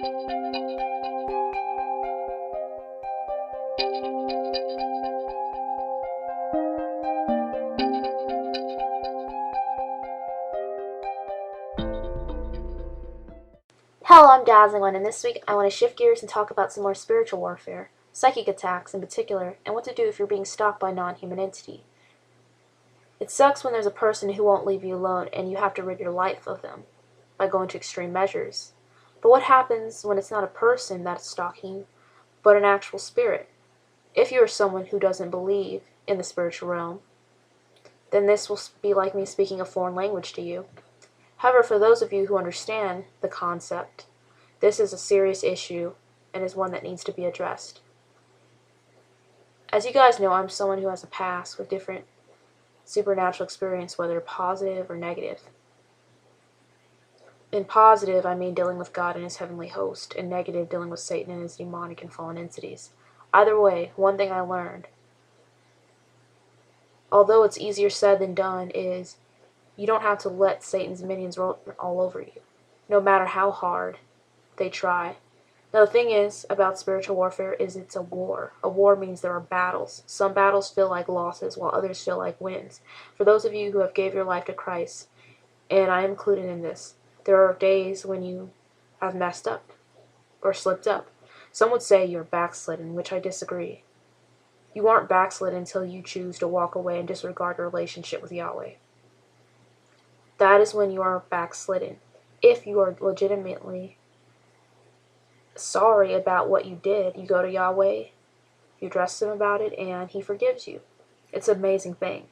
Hello, I'm Dazzling One, and this week I want to shift gears and talk about some more spiritual warfare, psychic attacks in particular, and what to do if you're being stalked by a non-human entity. It sucks when there's a person who won't leave you alone and you have to rid your life of them by going to extreme measures. But what happens when it's not a person that's stalking you, but an actual spirit? If you are someone who doesn't believe in the spiritual realm, then this will be like me speaking a foreign language to you. However, for those of you who understand the concept, this is a serious issue and is one that needs to be addressed. As you guys know, I'm someone who has a past with different supernatural experience, whether positive or negative. In positive, I mean dealing with God and his heavenly host, and negative, dealing with Satan and his demonic and fallen entities. Either way, one thing I learned, although it's easier said than done, is you don't have to let Satan's minions roll all over you, no matter how hard they try. Now, the thing is about spiritual warfare is it's a war. A war means there are battles. Some battles feel like losses, while others feel like wins. For those of you who have gave your life to Christ, and I am included in this, there are days when you have messed up or slipped up. Some would say you're backslidden, which I disagree. You aren't backslidden until you choose to walk away and disregard your relationship with Yahweh. That is when you are backslidden. If you are legitimately sorry about what you did, you go to Yahweh, you address him about it, and he forgives you. It's an amazing thing.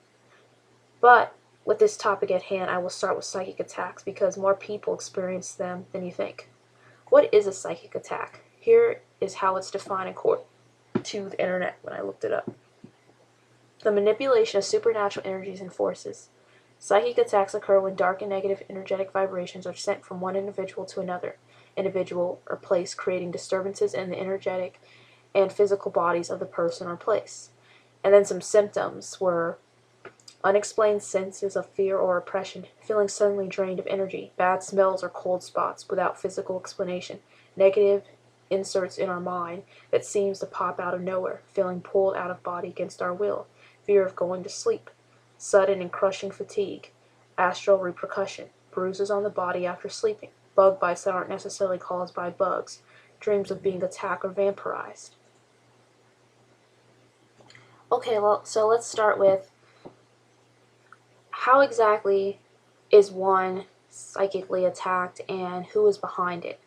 But with this topic at hand, I will start with psychic attacks because more people experience them than you think. What is a psychic attack? Here is how it's defined according to the internet when I looked it up. The manipulation of supernatural energies and forces. Psychic attacks occur when dark and negative energetic vibrations are sent from one individual to another individual or place, creating disturbances in the energetic and physical bodies of the person or place. And then some symptoms were unexplained senses of fear or oppression, feeling suddenly drained of energy, bad smells or cold spots without physical explanation, negative inserts in our mind that seems to pop out of nowhere, feeling pulled out of body against our will, fear of going to sleep, sudden and crushing fatigue, astral repercussion, bruises on the body after sleeping, bug bites that aren't necessarily caused by bugs, dreams of being attacked or vampirized. Okay, well, so let's start with how exactly is one psychically attacked and who is behind it.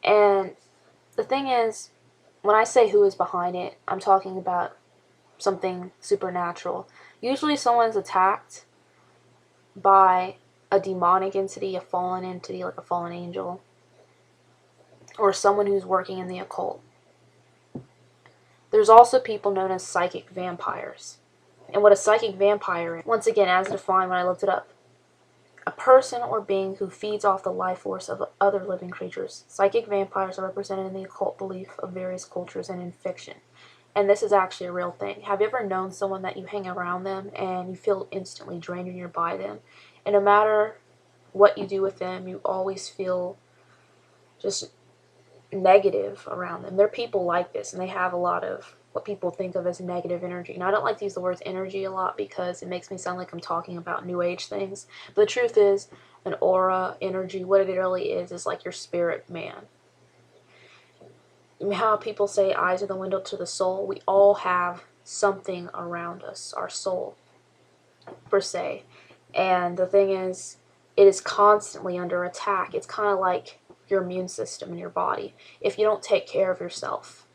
And the thing is, when I say who is behind it, I'm talking about something supernatural. Usually someone's attacked by a demonic entity, a fallen entity like a fallen angel, or someone who's working in the occult. There's also people known as psychic vampires. And what a psychic vampire is, once again, as defined when I looked it up, a person or being who feeds off the life force of other living creatures. Psychic vampires are represented in the occult belief of various cultures and in fiction. And this is actually a real thing. Have you ever known someone that you hang around them and you feel instantly drained when you're by them? And no matter what you do with them, you always feel just negative around them. There are people like this, and they have a lot of what people think of as negative energy. And I don't like to use the words energy a lot because it makes me sound like I'm talking about new age things. But the truth is, an aura, energy, what it really is like your spirit man. How people say eyes are the window to the soul, we all have something around us, our soul, per se. And the thing is, it is constantly under attack. It's kind of like your immune system in your body. If you don't take care of yourself,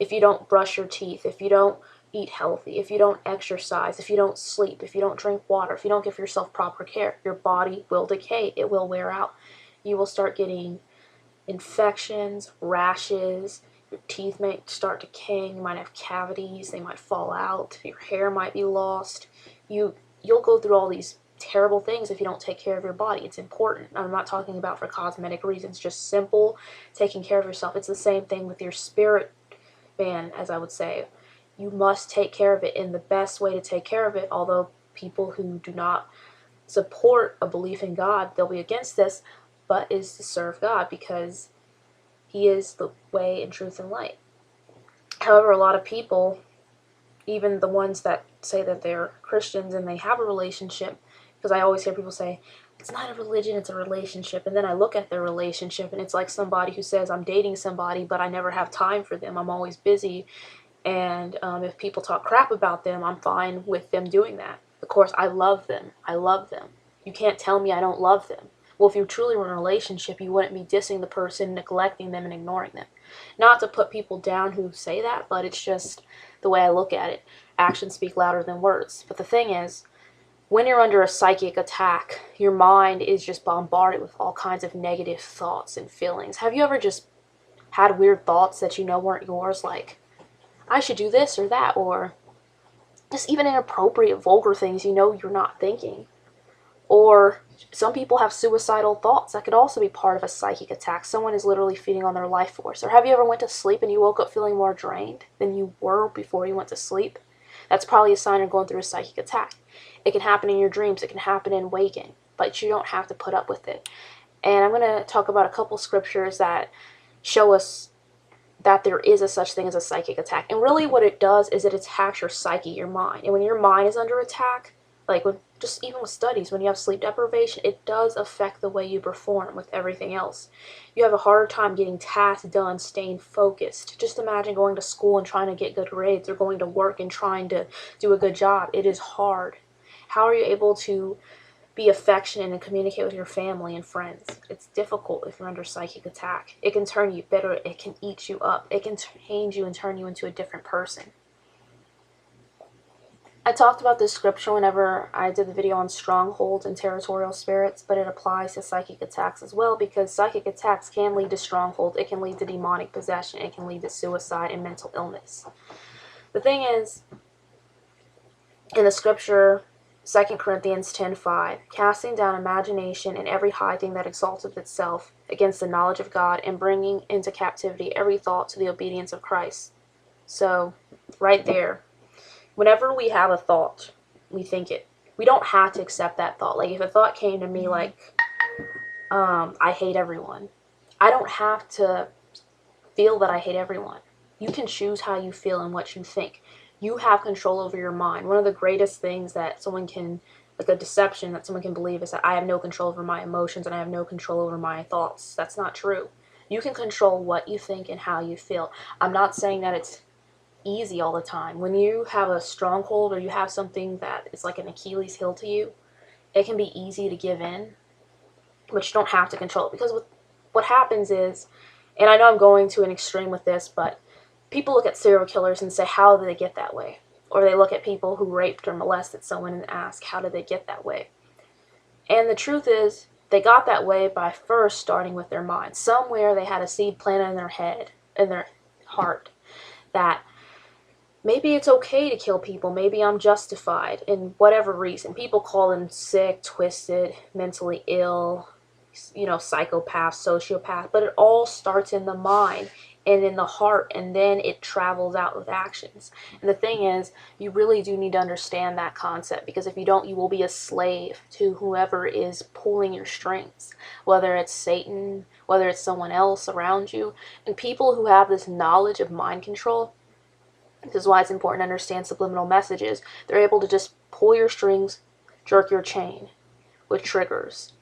if you don't brush your teeth, if you don't eat healthy, if you don't exercise, if you don't sleep, if you don't drink water, if you don't give yourself proper care, your body will decay. It will wear out. You will start getting infections, rashes, your teeth may start decaying, you might have cavities, they might fall out, your hair might be lost. You'll go through all these terrible things if you don't take care of your body. It's important. I'm not talking about for cosmetic reasons, just simple taking care of yourself. It's the same thing with your spirit man, as I would say. You must take care of it, and the best way to take care of it, although people who do not support a belief in God, they'll be against this, but is to serve God, because He is the way and truth and light. However, a lot of people, even the ones that say that they're Christians and they have a relationship, because I always hear people say, it's not a religion, it's a relationship. And then I look at their relationship and it's like somebody who says, I'm dating somebody, but I never have time for them. I'm always busy. And if people talk crap about them, I'm fine with them doing that. Of course, I love them. I love them. You can't tell me I don't love them. Well, if you truly were in a relationship, you wouldn't be dissing the person, neglecting them, and ignoring them. Not to put people down who say that, but it's just the way I look at it. Actions speak louder than words. But the thing is, when you're under a psychic attack, your mind is just bombarded with all kinds of negative thoughts and feelings. Have you ever just had weird thoughts that you know weren't yours, like, I should do this or that, or just even inappropriate, vulgar things you know you're not thinking? Or some people have suicidal thoughts. That could also be part of a psychic attack. Someone is literally feeding on their life force. Or have you ever went to sleep and you woke up feeling more drained than you were before you went to sleep? That's probably a sign you're going through a psychic attack. It can happen in your dreams. It can happen in waking. But you don't have to put up with it. And I'm going to talk about a couple scriptures that show us that there is a such thing as a psychic attack. And really what it does is it attacks your psyche, your mind. And when your mind is under attack, like just even with studies, when you have sleep deprivation, it does affect the way you perform with everything else. You have a harder time getting tasks done, staying focused. Just imagine going to school and trying to get good grades, or going to work and trying to do a good job. It is hard. How are you able to be affectionate and communicate with your family and friends? It's difficult if you're under psychic attack. It can turn you bitter. It can eat you up. It can change you and turn you into a different person. I talked about this scripture whenever I did the video on strongholds and territorial spirits, but it applies to psychic attacks as well, because psychic attacks can lead to strongholds. It can lead to demonic possession. It can lead to suicide and mental illness. The thing is, in the scripture, 2 Corinthians 10:5, casting down imagination and every high thing that exalteth itself against the knowledge of God, and bringing into captivity every thought to the obedience of Christ. So, right there, whenever we have a thought, we think it. We don't have to accept that thought. Like, if a thought came to me like, I hate everyone, I don't have to feel that I hate everyone. You can choose how you feel and what you think. You have control over your mind. One of the greatest things that someone can, like a deception that someone can believe, is that I have no control over my emotions and I have no control over my thoughts. That's not true. You can control what you think and how you feel. I'm not saying that it's easy all the time. When you have a stronghold or you have something that is like an Achilles heel to you, it can be easy to give in, but you don't have to control it. Because what happens is, and I know I'm going to an extreme with this, but people look at serial killers and say, how did they get that way? Or they look at people who raped or molested someone and ask, how did they get that way? And the truth is, they got that way by first starting with their mind. Somewhere they had a seed planted in their head, in their heart, that maybe it's okay to kill people. Maybe I'm justified in whatever reason. People call them sick, twisted, mentally ill, psychopath, sociopath. But it all starts in the mind and in the heart, and then it travels out with actions. And the thing is, you really do need to understand that concept, because if you don't, you will be a slave to whoever is pulling your strings, whether it's Satan, whether it's someone else around you. And people who have this knowledge of mind control, this is why it's important to understand subliminal messages. They're able to just pull your strings, jerk your chain with triggers.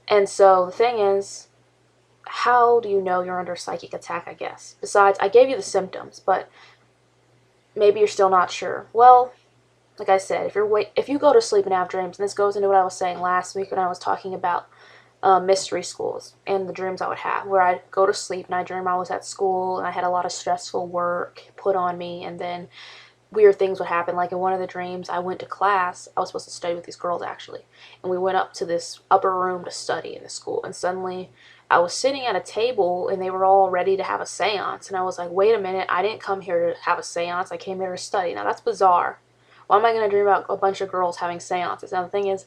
And so the thing is, how do you know you're under psychic attack, I guess? Besides, I gave you the symptoms, but maybe you're still not sure. Well, like I said, if you go to sleep and have dreams, and this goes into what I was saying last week when I was talking about mystery schools and the dreams I would have, where I'd go to sleep and I dream I was at school and I had a lot of stressful work put on me, and then weird things would happen. Like in one of the dreams, I went to class. I was supposed to study with these girls, actually, and we went up to this upper room to study in the school, and suddenly I was sitting at a table and they were all ready to have a seance, and I was like, wait a minute, I didn't come here to have a seance, I came here to study. Now that's bizarre. Why am I going to dream about a bunch of girls having seances? Now the thing is,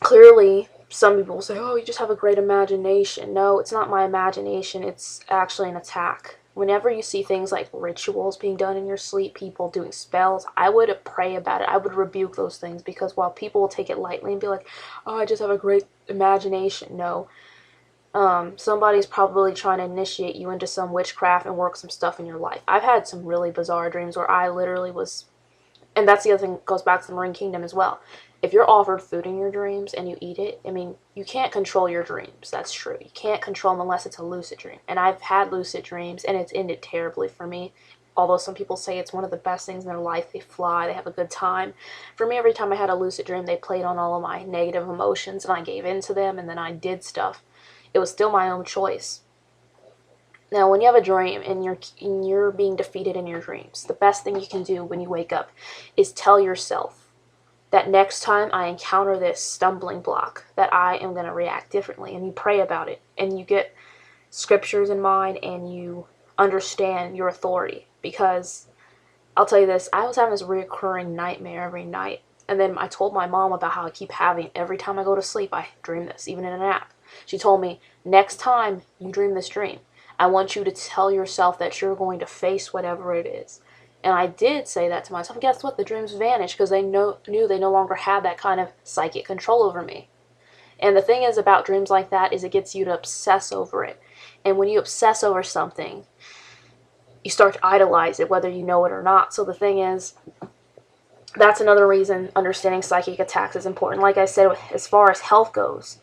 clearly some people will say, oh, you just have a great imagination. No, it's not my imagination, it's actually an attack. Whenever you see things like rituals being done in your sleep, people doing spells, I would pray about it. I would rebuke those things, because while people will take it lightly and be like, oh, I just have a great imagination. No, Somebody's probably trying to initiate you into some witchcraft and work some stuff in your life. I've had some really bizarre dreams where I literally was, and that's the other thing, goes back to the Marine Kingdom as well. If you're offered food in your dreams and you eat it, I mean, you can't control your dreams. That's true. You can't control them unless it's a lucid dream. And I've had lucid dreams, and it's ended terribly for me. Although some people say it's one of the best things in their life. They fly, they have a good time. For me, every time I had a lucid dream, they played on all of my negative emotions, and I gave in to them, and then I did stuff. It was still my own choice. Now, when you have a dream and you're being defeated in your dreams, the best thing you can do when you wake up is tell yourself that next time I encounter this stumbling block, that I am going to react differently. And you pray about it, and you get scriptures in mind, and you understand your authority. Because I'll tell you this, I was having this recurring nightmare every night. And then I told my mom about how I keep having, every time I go to sleep, I dream this, even in a nap. She told me, next time you dream this dream, I want you to tell yourself that you're going to face whatever it is. And I did say that to myself. And guess what? The dreams vanished because they knew they no longer had that kind of psychic control over me. And the thing is about dreams like that is it gets you to obsess over it. And when you obsess over something, you start to idolize it, whether you know it or not. So the thing is, that's another reason understanding psychic attacks is important. Like I said, as far as health goes,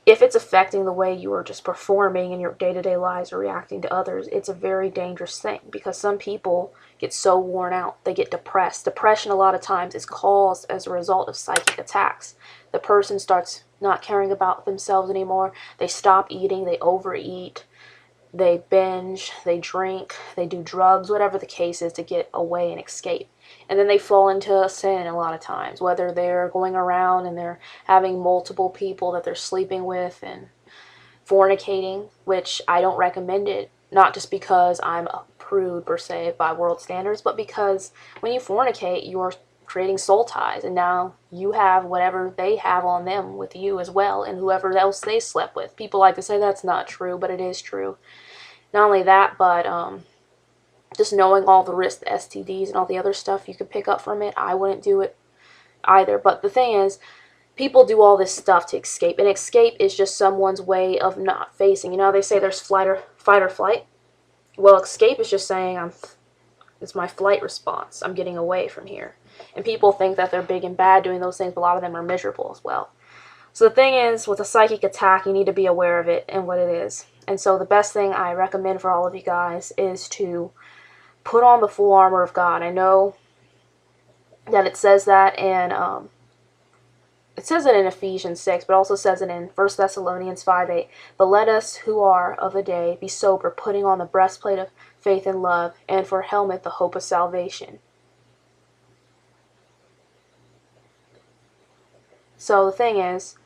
if it's affecting the way you are just performing in your day-to-day lives or reacting to others, it's a very dangerous thing because some people get so worn out, they get depressed. Depression a lot of times is caused as a result of psychic attacks. The person starts not caring about themselves anymore. They stop eating, they overeat, they binge, they drink, they do drugs, whatever the case is to get away and escape. And then they fall into a sin a lot of times, whether they're going around and they're having multiple people that they're sleeping with and fornicating, which I don't recommend it, not just because I'm a prude per se by world standards, but because when you fornicate, you're creating soul ties, and now you have whatever they have on them with you as well, and whoever else they slept with. People like to say that's not true, but it is true. Not only that, but just knowing all the risks, the STDs and all the other stuff you could pick up from it, I wouldn't do it either. But the thing is, people do all this stuff to escape, and escape is just someone's way of not facing. You know, they say there's fight or flight. Well, escape is just saying it's my flight response. I'm getting away from here. And people think that they're big and bad doing those things, but a lot of them are miserable as well. So the thing is, with a psychic attack, you need to be aware of it and what it is. And so the best thing I recommend for all of you guys is to put on the full armor of God. I know that it says that in it says it in Ephesians 6, but also says it in 1 Thessalonians 5:8. But let us who are of the day be sober, putting on the breastplate of faith and love, and for helmet the hope of salvation. So the thing is,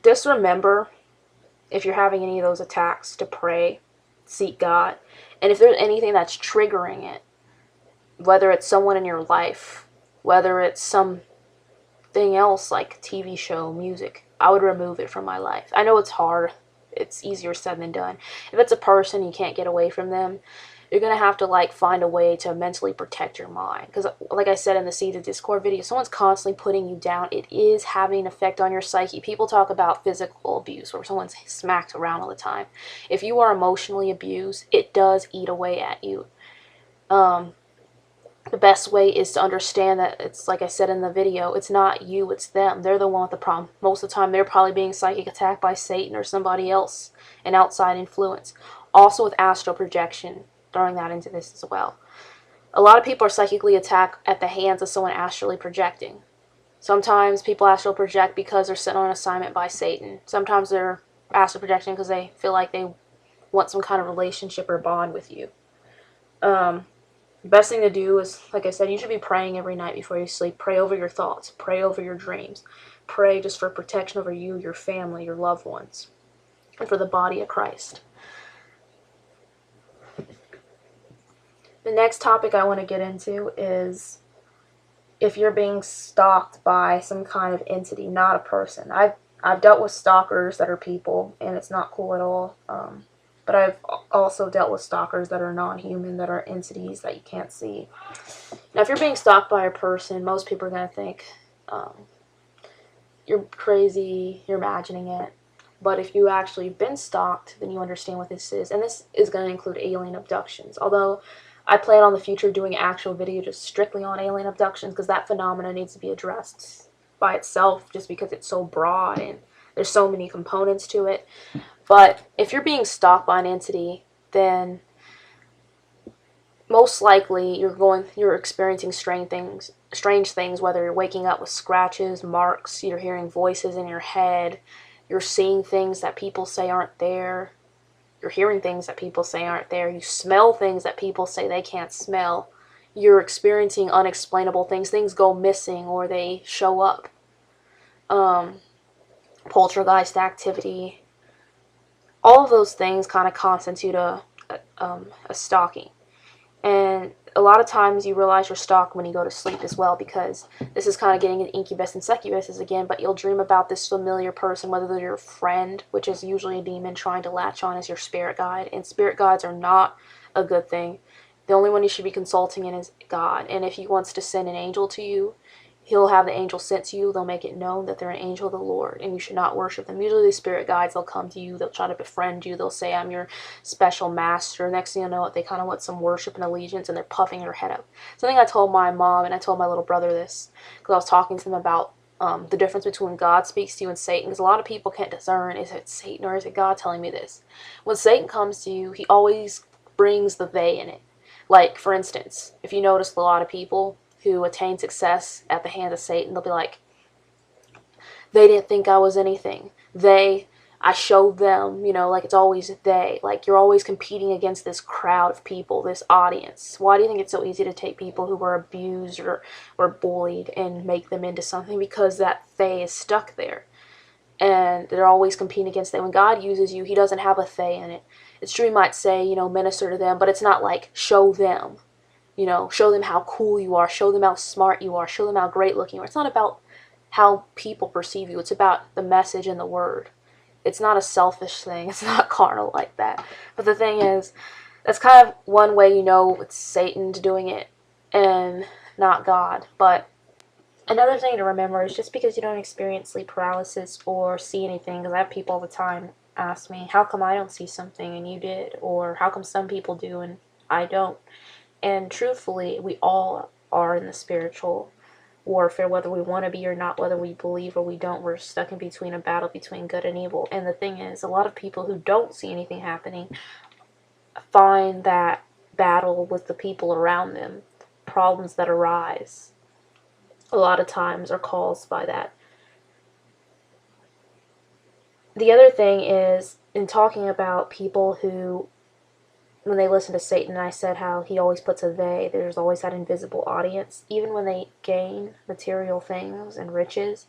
just remember, if you're having any of those attacks, to pray, seek God. And if there's anything that's triggering it, whether it's someone in your life, whether it's something else like TV show, music, I would remove it from my life. I know it's hard. It's easier said than done. If it's a person, you can't get away from them. You're going to have to find a way to mentally protect your mind. Because like I said in the Seeds of Discord video, someone's constantly putting you down. It is having an effect on your psyche. People talk about physical abuse where someone's smacked around all the time. If you are emotionally abused, it does eat away at you. The best way is to understand that it's, like I said in the video, it's not you, it's them. They're the one with the problem. Most of the time, they're probably being psychic attacked by Satan or somebody else, an outside influence. Also with astral projection, throwing that into this as well. A lot of people are psychically attacked at the hands of someone astrally projecting. Sometimes people astral project because they're sent on an assignment by Satan. Sometimes they're astral projecting because they feel like they want some kind of relationship or bond with you. The best thing to do is, like I said, you should be praying every night before you sleep. Pray over your thoughts. Pray over your dreams. Pray just for protection over you, your family, your loved ones, and for the body of Christ. The next topic I want to get into is if you're being stalked by some kind of entity, not a person. I've dealt with stalkers that are people, and it's not cool at all. But I've also dealt with stalkers that are non-human, that are entities that you can't see. Now, if you're being stalked by a person, most people are going to think you're crazy, you're imagining it. But if you actually been stalked, then you understand what this is. And this is going to include alien abductions. Although I plan on the future doing an actual video just strictly on alien abductions, because that phenomena needs to be addressed by itself, just because it's so broad and there's so many components to it. But if you're being stalked by an entity, then most likely you're experiencing strange things, whether you're waking up with scratches, marks, you're hearing voices in your head, you're seeing things that people say aren't there, you're hearing things that people say aren't there, you smell things that people say they can't smell, you're experiencing unexplainable things go missing or they show up. Poltergeist activity, all of those things kind of constitute a stalking. And a lot of times you realize you're stalked when you go to sleep as well, because this is kind of getting into incubus and succubuses again, but you'll dream about this familiar person, whether they're your friend, which is usually a demon trying to latch on as your spirit guide, and spirit guides are not a good thing. The only one you should be consulting in is God, and if he wants to send an angel to you, he'll have the angel sent to you. They'll make it known that they're an angel of the Lord, and you should not worship them. Usually these spirit guides, they'll come to you, they'll try to befriend you, they'll say, I'm your special master. Next thing you know, they kind of want some worship and allegiance, and they're puffing your head up. Something I told my mom, and I told my little brother this, because I was talking to them about the difference between God speaks to you and Satan, because a lot of people can't discern, is it Satan or is it God telling me this? When Satan comes to you, he always brings the they in it. Like, for instance, if you notice a lot of people who attain success at the hands of Satan, they'll be like, they didn't think I was anything. I showed them, like it's always they. Like, you're always competing against this crowd of people, this audience. Why do you think it's so easy to take people who were abused or bullied and make them into something? Because that they is stuck there. And they're always competing against them. When God uses you, he doesn't have a they in it. It's true, he might say, minister to them, but it's not like show them. Show them how cool you are, show them how smart you are, show them how great looking you are. It's not about how people perceive you. It's about the message and the word. It's not a selfish thing. It's not carnal like that. But the thing is, that's kind of one way it's Satan's doing it and not God. But another thing to remember is just because you don't experience sleep paralysis or see anything, because I have people all the time ask me, how come I don't see something and you did? Or how come some people do and I don't? And truthfully, we all are in the spiritual warfare, whether we want to be or not, whether we believe or we don't. We're stuck in between a battle between good and evil. And the thing is, a lot of people who don't see anything happening find that battle with the people around them, problems that arise, a lot of times are caused by that. The other thing is, in talking about people who, when they listen to Satan, I said how he always puts a they, there's always that invisible audience. Even when they gain material things and riches,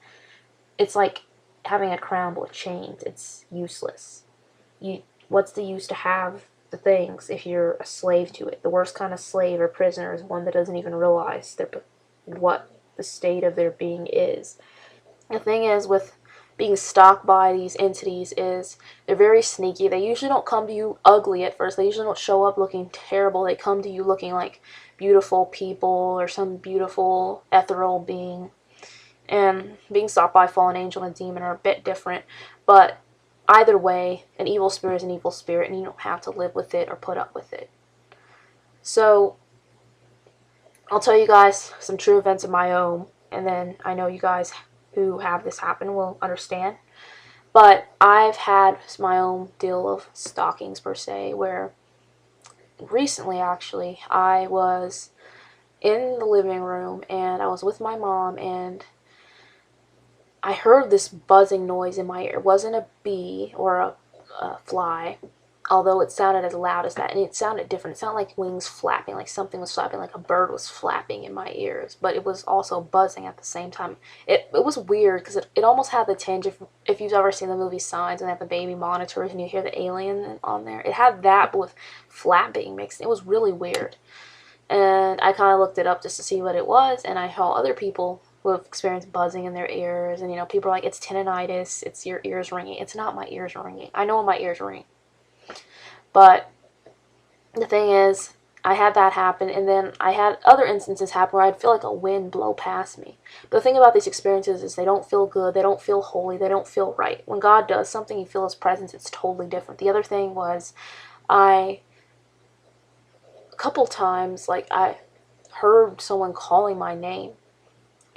it's like having a crown with chains. It's useless. What's the use to have the things if you're a slave to it? The worst kind of slave or prisoner is one that doesn't even realize what the state of their being is. The thing is with being stalked by these entities is they're very sneaky. They usually don't come to you ugly at first. They usually don't show up looking terrible. They come to you looking like beautiful people or some beautiful ethereal being. And being stalked by a fallen angel and a demon are a bit different. But either way, an evil spirit is an evil spirit, and you don't have to live with it or put up with it. So I'll tell you guys some true events of my own, and then I know you guys who have this happen will understand. But I've had my own deal of stalkings per se, where recently actually I was in the living room and I was with my mom and I heard this buzzing noise in my ear. It wasn't a bee or a fly, although it sounded as loud as that, and it sounded different. It sounded like wings flapping, like something was flapping, like a bird was flapping in my ears, but it was also buzzing at the same time. It was weird, because it almost had the tinge, if you've ever seen the movie Signs, and they have the baby monitors, and you hear the alien on there. It had that, but with flapping mixed. It was really weird. And I kind of looked it up just to see what it was, and I saw other people who have experienced buzzing in their ears, and people are like, it's tinnitus, it's your ears ringing. It's not my ears ringing. I know when my ears ring. But the thing is, I had that happen, and then I had other instances happen where I'd feel like a wind blow past me. But the thing about these experiences is they don't feel good, they don't feel holy, they don't feel right. When God does something, you feel His presence, it's totally different. The other thing was, a couple times, like, I heard someone calling my name,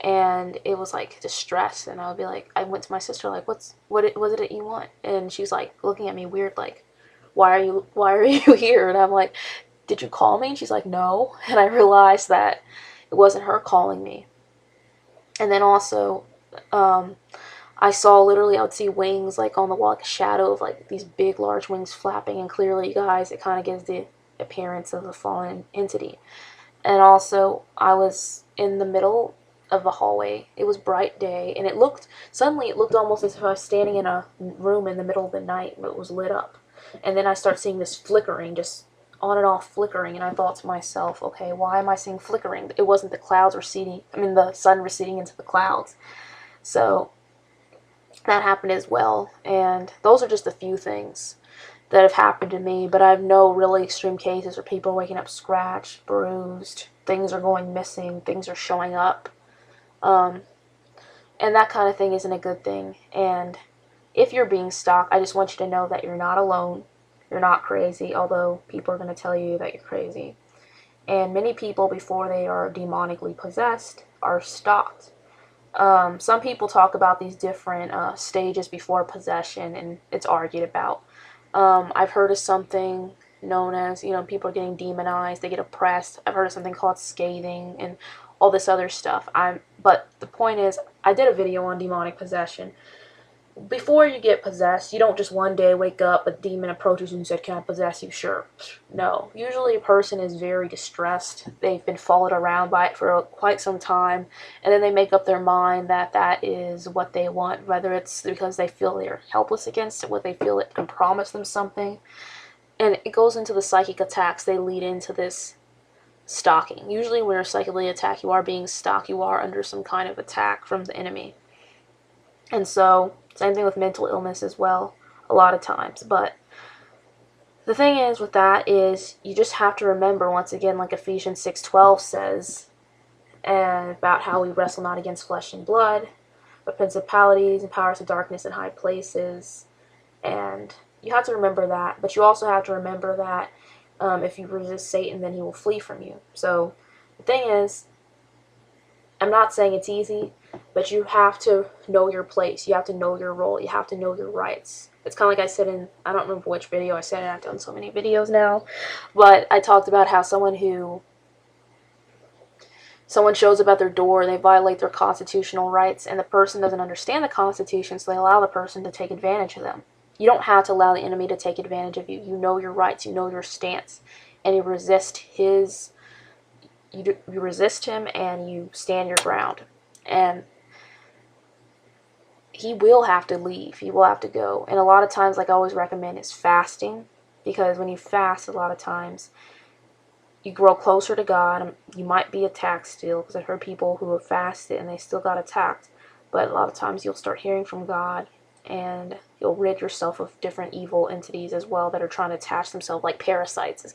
and it was like distress, and I would be like, I went to my sister, like, what was it that you want? And she's like looking at me weird, like, why are you here? And I'm like, did you call me? And she's like, no. And I realized that it wasn't her calling me. And then also, I saw literally, I would see wings like on the wall, like a shadow of like these big, large wings flapping. And clearly, guys, it kind of gives the appearance of a fallen entity. And also, I was in the middle of the hallway. It was bright day, and suddenly it looked almost as if I was standing in a room in the middle of the night, but it was lit up. And then I start seeing this flickering, just on and off flickering, and I thought to myself, okay, why am I seeing flickering? It wasn't the clouds receding, the sun receding into the clouds. So that happened as well, and those are just a few things that have happened to me, but I have no really extreme cases where people are waking up scratched, bruised, things are going missing, things are showing up, and that kind of thing isn't a good thing. And if you're being stalked, I just want you to know that you're not alone. You're not crazy, although people are going to tell you that you're crazy. And many people, before they are demonically possessed, are stalked. Some people talk about these different stages before possession, and it's argued about. I've heard of something known as, people are getting demonized, they get oppressed. I've heard of something called scathing and all this other stuff. But the point is, I did a video on demonic possession. Before you get possessed, you don't just one day wake up, a demon approaches you and said, can I possess you? Sure. No. Usually a person is very distressed. They've been followed around by it for quite some time, and then they make up their mind that that is what they want, whether it's because they feel they're helpless against it, whether they feel it can promise them something. And it goes into the psychic attacks. They lead into this stalking. Usually when you're psychically attacked, you are being stalked. You are under some kind of attack from the enemy. And so, same thing with mental illness as well, a lot of times. But the thing is with that is, you just have to remember, once again, like Ephesians 6:12 says, and about how we wrestle not against flesh and blood, but principalities and powers of darkness in high places. And you have to remember that. But you also have to remember that if you resist Satan, then he will flee from you. So the thing is, I'm not saying it's easy, but you have to know your place. You have to know your role. You have to know your rights. It's kind of like I said in, I don't remember which video I said it. I've done so many videos now. But I talked about how someone shows up at their door, they violate their constitutional rights, and the person doesn't understand the Constitution, so they allow the person to take advantage of them. You don't have to allow the enemy to take advantage of you. You know your rights. You know your stance. And you resist you resist him, and you stand your ground. And he will have to leave. He will have to go. And a lot of times, like I always recommend, is fasting. Because when you fast, a lot of times, you grow closer to God. You might be attacked still, because I've heard people who have fasted and they still got attacked. But a lot of times you'll start hearing from God, and you'll rid yourself of different evil entities as well that are trying to attach themselves, like parasites.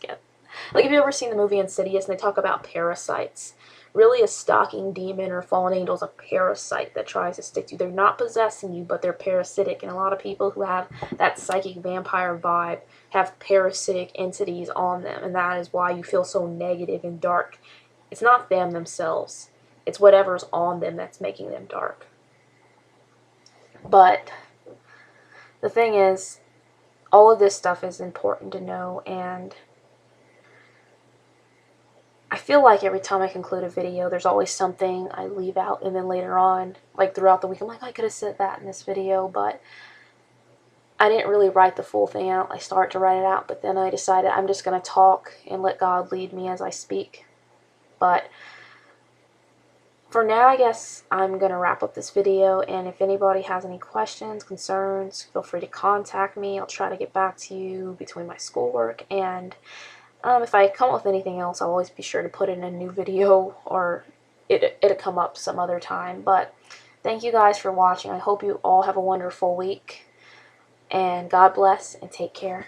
Like, have you ever seen the movie Insidious, and they talk about parasites? Really, a stalking demon or fallen angel is a parasite that tries to stick to you. They're not possessing you, but they're parasitic. And a lot of people who have that psychic vampire vibe have parasitic entities on them. And that is why you feel so negative and dark. It's not them themselves. It's whatever's on them that's making them dark. But the thing is, all of this stuff is important to know, and I feel like every time I conclude a video, there's always something I leave out, and then later on, like throughout the week, I'm like, I could have said that in this video, but I didn't really write the full thing out. I started to write it out, but then I decided I'm just going to talk and let God lead me as I speak. But for now, I guess I'm going to wrap up this video, and if anybody has any questions, concerns, feel free to contact me. I'll try to get back to you between my schoolwork, and if I come up with anything else, I'll always be sure to put it in a new video, or it'll come up some other time. But thank you guys for watching. I hope you all have a wonderful week, and God bless, and take care.